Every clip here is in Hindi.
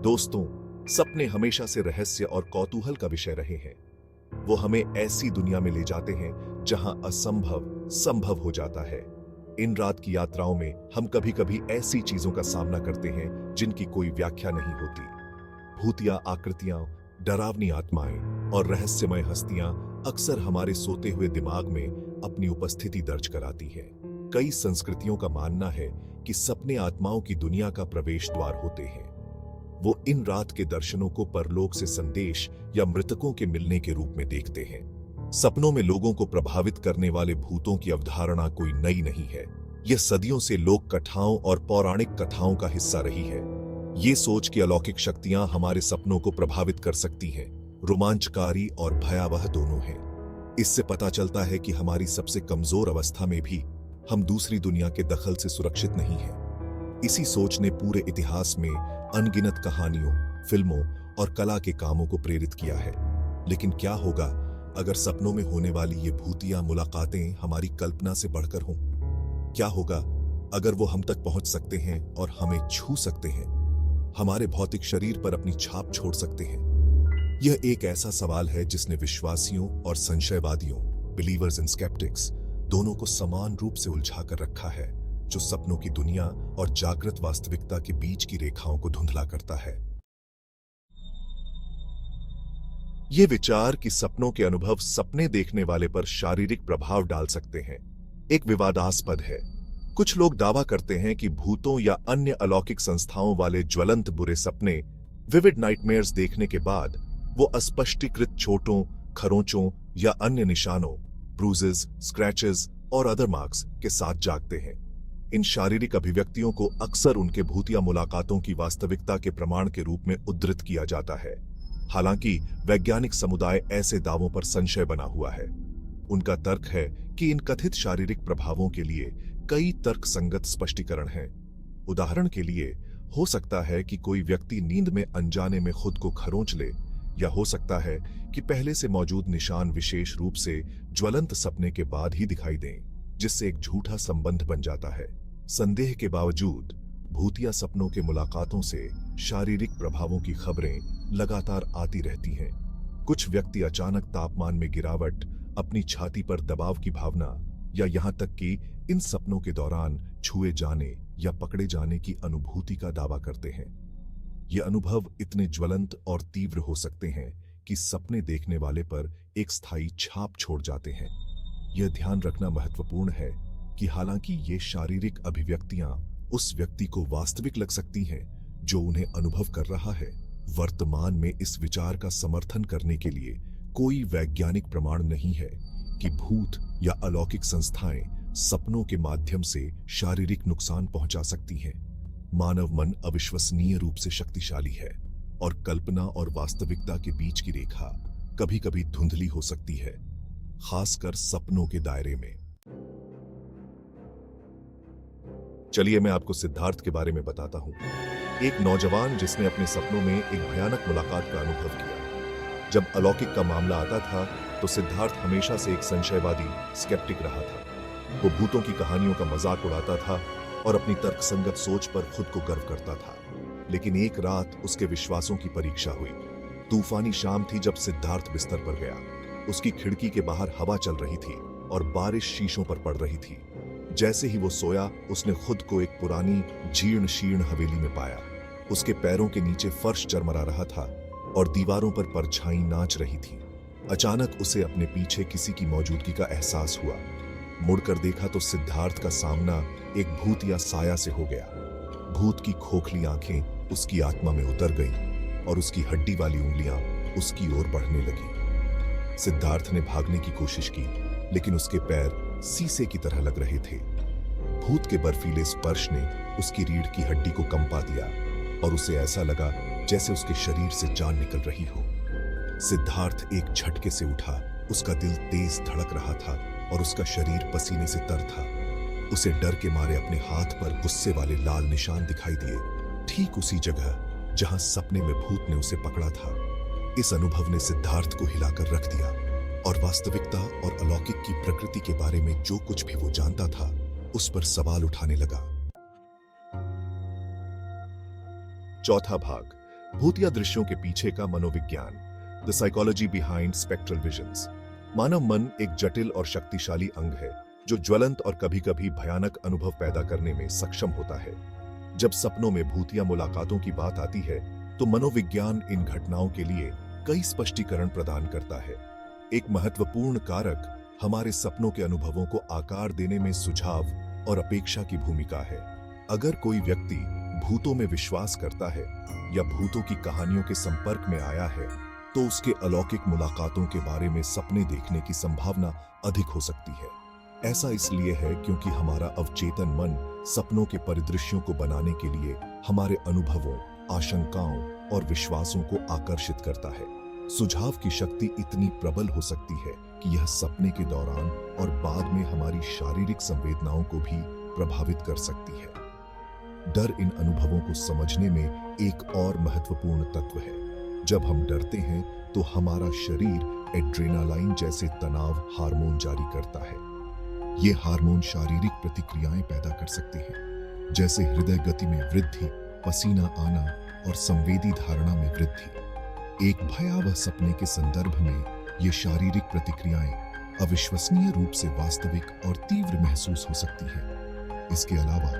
दोस्तों, सपने हमेशा से रहस्य और कौतूहल का विषय रहे हैं। वो हमें ऐसी दुनिया में ले जाते हैं जहां असंभव संभव हो जाता है। इन रात की यात्राओं में हम कभी-कभी ऐसी चीजों का सामना करते हैं जिनकी कोई व्याख्या नहीं होती। भूतिया आकृतियां, डरावनी आत्माएं और रहस्यमय हस्तियां अक्सर हमारे सोते हुए दिमाग में अपनी उपस्थिति दर्ज कराती हैं। कई संस्कृतियों का मानना है कि सपने आत्माओं की दुनिया का प्रवेश द्वार होते हैं। वो इन रात के दर्शनों को परलोक से संदेश या मृतकों के मिलने के रूप में देखते हैं। सपनों में लोगों को प्रभावित करने वाले भूतों की अवधारणा कोई नई नहीं है। यह सदियों से लोक कथाओं और पौराणिक कथाओं का हिस्सा रही है। ये सोच कि अलौकिक शक्तियां हमारे सपनों को प्रभावित कर सकती हैं, रोमांचकारी और भयावह दोनों हैं। इससे पता चलता है कि हमारी सबसे कमजोर अवस्था में भी हम दूसरी दुनिया के दखल से सुरक्षित नहीं हैं। इसी सोच ने पूरे इतिहास में अनगिनत कहानियों, फिल्मों और कला के कामों को प्रेरित किया है। लेकिन क्या होगा अगर सपनों में होने वाली ये भूतिया मुलाकातें हमारी कल्पना से बढ़कर हों? क्या होगा अगर वो हम तक पहुंच सकते हैं और हमें छू सकते हैं, हमारे भौतिक शरीर पर अपनी छाप छोड़ सकते हैं? यह एक ऐसा सवाल है जिसने विश्वासियों और संशयवादियों, बिलीवर्स एंड स्केप्टिक्स, दोनों को समान रूप से उलझा कर रखा है, जो सपनों की दुनिया और जागृत वास्तविकता के बीच की रेखाओं को धुंधला करता है। ये विचार कि सपनों के अनुभव सपने देखने वाले पर शारीरिक प्रभाव डाल सकते हैं, एक विवादास्पद है। कुछ लोग दावा करते हैं कि भूतों या अन्य अलौकिक संस्थाओं वाले ज्वलंत बुरे सपने, विविड नाइटमेयर्स देखने के बाद वो अस्पष्टीकृत चोटों, खरोंचों या अन्य निशानों, ब्रूजेस, स्क्रैचेस और अदर मार्क्स के साथ जागते हैं। इन शारीरिक अभिव्यक्तियों को अक्सर उनके भूतिया मुलाकातों की वास्तविकता के प्रमाण के रूप में उद्धृत किया जाता है। हालांकि वैज्ञानिक समुदाय ऐसे दावों पर संशय बना हुआ है। उनका तर्क है कि इन कथित शारीरिक प्रभावों के लिए कई तर्कसंगत स्पष्टीकरण हैं। उदाहरण के लिए, हो सकता है कि कोई व्यक्ति नींद में अनजाने में खुद को खरोंच ले, या हो सकता है कि पहले से मौजूद निशान विशेष रूप से ज्वलंत सपने के बाद ही दिखाई दें, जिससे एक झूठा संबंध बन जाता है। संदेह के बावजूद भूतिया सपनों के मुलाकातों से शारीरिक प्रभावों की खबरें लगातार आती रहती हैं। कुछ व्यक्ति अचानक तापमान में गिरावट, अपनी छाती पर दबाव की भावना, या यहां तक कि इन सपनों के दौरान छुए जाने या पकड़े जाने की अनुभूति का दावा करते हैं। ये अनुभव इतने ज्वलंत और तीव्र हो सकते हैं कि सपने देखने वाले पर एक स्थायी छाप छोड़ जाते हैं। यह ध्यान रखना महत्वपूर्ण है कि हालांकि ये शारीरिक अभिव्यक्तियां उस व्यक्ति को वास्तविक लग सकती हैं जो उन्हें अनुभव कर रहा है, वर्तमान में इस विचार का समर्थन करने के लिए कोई वैज्ञानिक प्रमाण नहीं है कि भूत या अलौकिक संस्थाएं सपनों के माध्यम से शारीरिक नुकसान पहुंचा सकती हैं। मानव मन अविश्वसनीय रूप से शक्तिशाली है और कल्पना और वास्तविकता के बीच की रेखा कभी-कभी धुंधली हो सकती है, खासकर सपनों के दायरे में। चलिए मैं आपको सिद्धार्थ के बारे में बताता हूं, एक नौजवान जिसने अपने सपनों में एक भयानक मुलाकात का अनुभव किया। जब अलौकिक का मामला आता था तो सिद्धार्थ हमेशा से एक संशयवादी, स्केप्टिक रहा था। वो भूतों की कहानियों का मजाक उड़ाता था और अपनी तर्कसंगत सोच पर खुद को गर्व करता था। लेकिन एक रात उसके विश्वासों की परीक्षा हुई। तूफानी शाम थी जब सिद्धार्थ बिस्तर पर गया। उसकी खिड़की के बाहर हवा चल रही थी और बारिश शीशों पर पड़ रही थी। जैसे ही वो सोया, उसने खुद को एक पुरानी जीर्ण शीर्ण हवेली में पाया। उसके पैरों के नीचे फर्श चरमरा रहा था और दीवारों पर परछाई नाच रही थी। अचानक उसे अपने पीछे किसी की मौजूदगी का एहसास हुआ। मुड़कर देखा तो सिद्धार्थ का सामना एक भूत या साया से हो गया। भूत की खोखली आंखें उसकी आत्मा में उतर गईं और उसकी हड्डी वाली उंगलियां उसकी ओर बढ़ने लगी। सिद्धार्थ ने भागने की कोशिश की, लेकिन उसके पैर शीशे की तरह लग रहे थे। भूत के बर्फीले स्पर्श ने उसकी रीढ़ की हड्डी को कंपा दिया और उसे ऐसा लगा जैसे उसके शरीर से जान निकल रही हो। सिद्धार्थ एक झटके से उठा। उसका दिल तेज धड़क रहा था और उसका शरीर पसीने से तर था। उसे डर के मारे अपने हाथ पर गुस्से वाले लाल निशान दिखाई दिए, ठीक उसी जगह जहां सपने में भूत ने उसे पकड़ा था। इस अनुभव ने सिद्धार्थ को हिलाकर रख दिया और वास्तविकता और अलौकिक की प्रकृति के बारे में जो कुछ भी वो जानता था, उस पर सवाल उठाने लगा। चौथा भाग, भूतिया दृश्यों के पीछे का मनोविज्ञान, the psychology behind spectral visions. मानव मन एक जटिल और शक्तिशाली अंग है जो ज्वलंत और कभी-कभी भयानक अनुभव पैदा करने में सक्षम होता है। जब सपनों में भूतिया मुलाकातों की बात आती है तो मनोविज्ञान इन घटनाओं के लिए कई स्पष्टीकरण प्रदान करता है। एक महत्वपूर्ण कारक हमारे सपनों के अनुभवों को आकार देने में सुझाव और अपेक्षा की भूमिका है। अगर कोई व्यक्ति भूतों में विश्वास करता है या भूतों की कहानियों के संपर्क में आया है तो उसके अलौकिक मुलाकातों के बारे में सपने देखने की संभावना अधिक हो सकती है। ऐसा इसलिए है क्योंकि हमारा अवचेतन मन सपनों के परिदृश्यों को बनाने के लिए हमारे अनुभवों, आशंकाओं और विश्वासों को आकर्षित करता है। सुझाव की शक्ति इतनी प्रबल हो सकती है कि यह सपने के दौरान और बाद में हमारी शारीरिक संवेदनाओं को भी प्रभावित कर सकती है। डर इन अनुभवों को समझने में एक और महत्वपूर्ण तत्व है। जब हम डरते हैं तो हमारा शरीर एड्रेनालाइन जैसे तनाव हार्मोन जारी करता है। ये हार्मोन शारीरिक प्रतिक्रियाएं पैदा कर सकते हैं, जैसे हृदय गति में वृद्धि, पसीना आना और संवेदी धारणा में वृद्धि। एक भयावह सपने के संदर्भ में ये शारीरिक प्रतिक्रियाएं अविश्वसनीय रूप से वास्तविक और तीव्र महसूस हो सकती हैं। इसके अलावा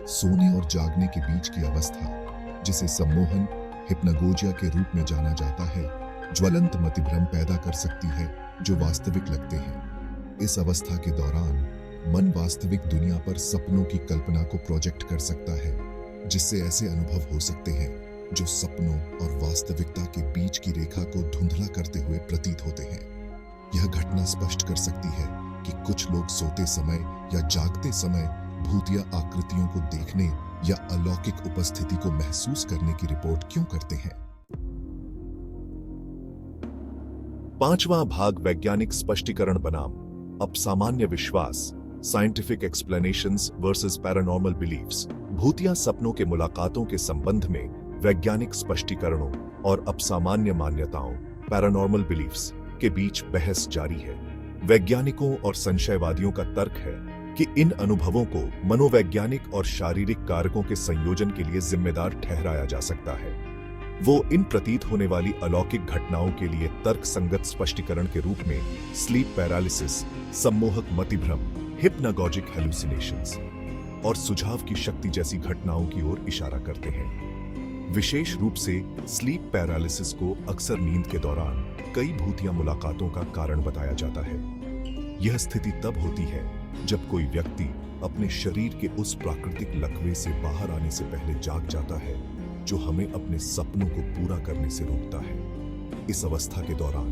सोने और जागने के बीच की अवस्था, जिसे सम्मोहन हिप्नागोजिया के रूप में जाना जाता है, ज्वलंत मतिभ्रम पैदा कर सकती है जो वास्तविक लगते हैं। इस अवस्था के दौरान मन वास्तविक दुनिया पर सपनों की कल्पना को प्रोजेक्ट कर सकता है, जिससे ऐसे अनुभव हो सकते हैं जो सपनों और वास्तविकता के बीच की रेखा को धुंधला करते हुए प्रतीत होते हैं। यह घटना स्पष्ट कर सकती है कि कुछ लोग सोते समय या जागते समय भूतिया आकृतियों को देखने या अलौकिक उपस्थिति को महसूस करने की रिपोर्ट क्यों करते हैं। 5वां भाग वैज्ञानिक स्पष्टीकरण बनाम अपसामान्य विश्वास, scientific explanations versus paranormal beliefs. भूतिया सपनों के मुलाकातों के संबंध में वैज्ञानिक स्पष्टीकरणों और अपसामान्य मान्यताओं, पैरानॉर्मल बिलीफ्स के बीच बहस जारी है। वैज्ञानिकों और संशयवादियों का तर्क है कि इन अनुभवों को मनोवैज्ञानिक और शारीरिक कारकों के संयोजन के लिए जिम्मेदार ठहराया जा सकता है। वो इन प्रतीत होने वाली अलौकिक घटनाओं के लिए तर्कसंगत स्पष्टीकरण के रूप में स्लीप पैरालिसिस, सम्मोहक मतिभ्रम, हिप्नागोजिक हेलुसिनेशंस और सुझाव की शक्ति जैसी घटनाओं की ओर इशारा करते हैं। विशेष रूप से स्लीप पैरालिसिस को अक्सर नींद के दौरान कई भूतिया मुलाकातों का कारण बताया जाता है। यह स्थिति तब होती है जब कोई व्यक्ति अपने शरीर के उस प्राकृतिक लकवे से बाहर आने से पहले जाग जाता है जो हमें अपने सपनों को पूरा करने से रोकता है। इस अवस्था के दौरान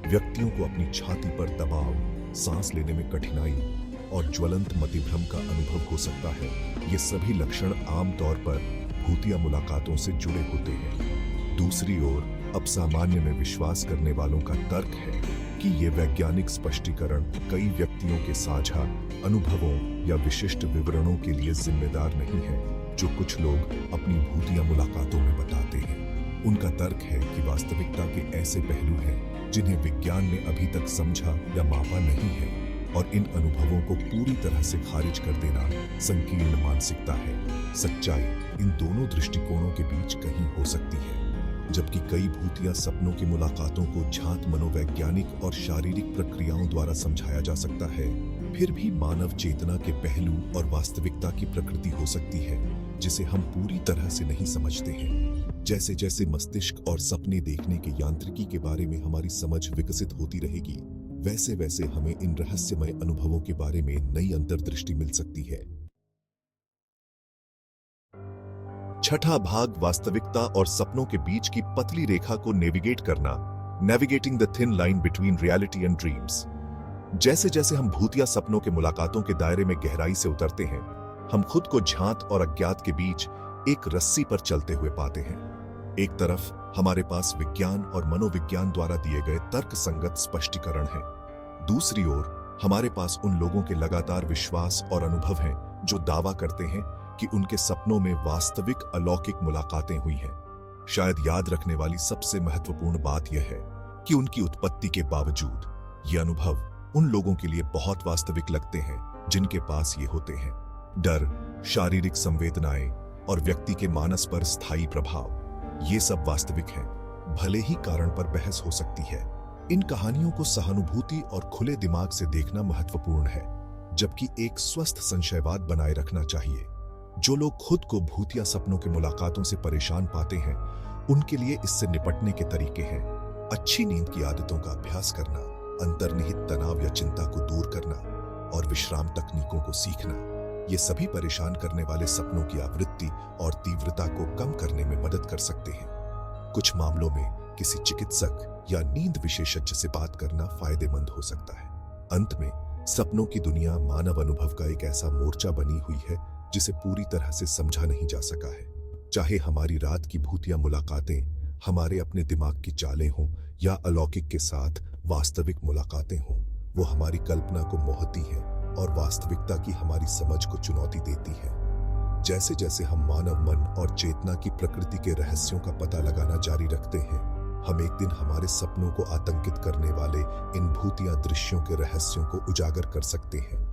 व्यक्तियों को अपनी छाती पर दबाव, सांस लेने में कठिनाई और ज्वलंत मतिभ्रम का अनुभव हो सकता है। ये सभी लक्षण आमतौर पर भूतिया मुलाकातों से जुड़े होते हैं। दूसरी ओर अपसामान्य में विश्वास करने वालों का तर्क है कि ये वैज्ञानिक स्पष्टीकरण कई व्यक्तियों के साझा अनुभवों या विशिष्ट विवरणों के लिए जिम्मेदार नहीं है जो कुछ लोग अपनी भूतिया मुलाकातों में बताते हैं। उनका तर्क है कि वास्तविकता के ऐसे पहलू हैं जिन्हें विज्ञान ने अभी तक समझा या मापा नहीं है और इन अनुभवों को पूरी तरह से खारिज कर देना संकीर्ण मानसिकता है। सच्चाई इन दोनों दृष्टिकोणों के बीच कहीं हो सकती है। जबकि कई भूतिया सपनों की मुलाकातों को झांत मनोवैज्ञानिक और शारीरिक प्रक्रियाओं द्वारा समझाया जा सकता है, फिर भी मानव चेतना के पहलू और वास्तविकता की प्रकृति हो सकती है जिसे हम पूरी तरह से नहीं समझते हैं। जैसे जैसे मस्तिष्क और सपने देखने के यांत्रिकी के बारे में हमारी समझ विकसित होती रहेगी, वैसे वैसे हमें इन रहस्यमय अनुभवों के बारे में नई अंतर्दृष्टि मिल सकती है। छठा भाग वास्तविकता और सपनों के बीच की पतली रेखा को नेविगेट करना, navigating the thin line between reality and dreams. जैसे जैसे हम भूतिया सपनों के मुलाकातों के दायरे में गहराई से उतरते हैं, हम खुद को झांत और अज्ञात के बीच एक रस्सी पर चलते हुए पाते हैं। एक तरफ हमारे पास विज्ञान और मनोविज्ञान द्वारा दिए गए तर्कसंगत स्पष्टीकरण हैं। दूसरी ओर हमारे पास उन लोगों के लगातार विश्वास और अनुभव हैं जो दावा करते हैं कि उनके सपनों में वास्तविक अलौकिक मुलाकातें हुई हैं। शायद याद रखने वाली सबसे महत्वपूर्ण बात यह है कि उनकी उत्पत्ति के बावजूद ये अनुभव उन लोगों के लिए बहुत वास्तविक लगते हैं जिनके पास ये होते हैं। डर, शारीरिक संवेदनाएं और व्यक्ति के मानस पर स्थायी प्रभाव। ये सब वास्तविक हैं, भले ही कारण पर बहस हो सकती है। इन कहानियों को सहानुभूति और खुले दिमाग से देखना महत्वपूर्ण है, जबकि एक स्वस्थ संशयवाद बनाए रखना चाहिए। जो लोग खुद को भूत या सपनों के मुलाकातों से परेशान पाते हैं, उनके लिए इससे निपटने के तरीके हैं: अच्छी नींद की आदतों का अभ्यास करना, अंतर्निहित तनाव या चिंता को दूर करना और विश्राम तकनीकों को सीखना। ये सभी परेशान करने वाले सपनों की आवृत्ति और तीव्रता को कम करने में मदद कर सकते हैं। कुछ मामलों में किसी चिकित्सक या नींद विशेषज्ञ से बात करना फायदेमंद हो सकता है। अंत में, सपनों की दुनिया मानव अनुभव का एक ऐसा मोर्चा बनी हुई है जिसे पूरी तरह से समझा नहीं जा सका है। चाहे हमारी रात की भूतिया मुलाकातें हमारे अपने दिमाग की चालें हों या अलौकिक के साथ वास्तविक मुलाकातें हों, वो हमारी कल्पना को मोहती हैं और वास्तविकता की हमारी समझ को चुनौती देती हैं। जैसे जैसे हम मानव मन और चेतना की प्रकृति के रहस्यों का पता लगाना जारी रखते हैं, हम एक दिन हमारे सपनों को आतंकित करने वाले इन भूतिया दृश्यों के रहस्यों को उजागर कर सकते हैं।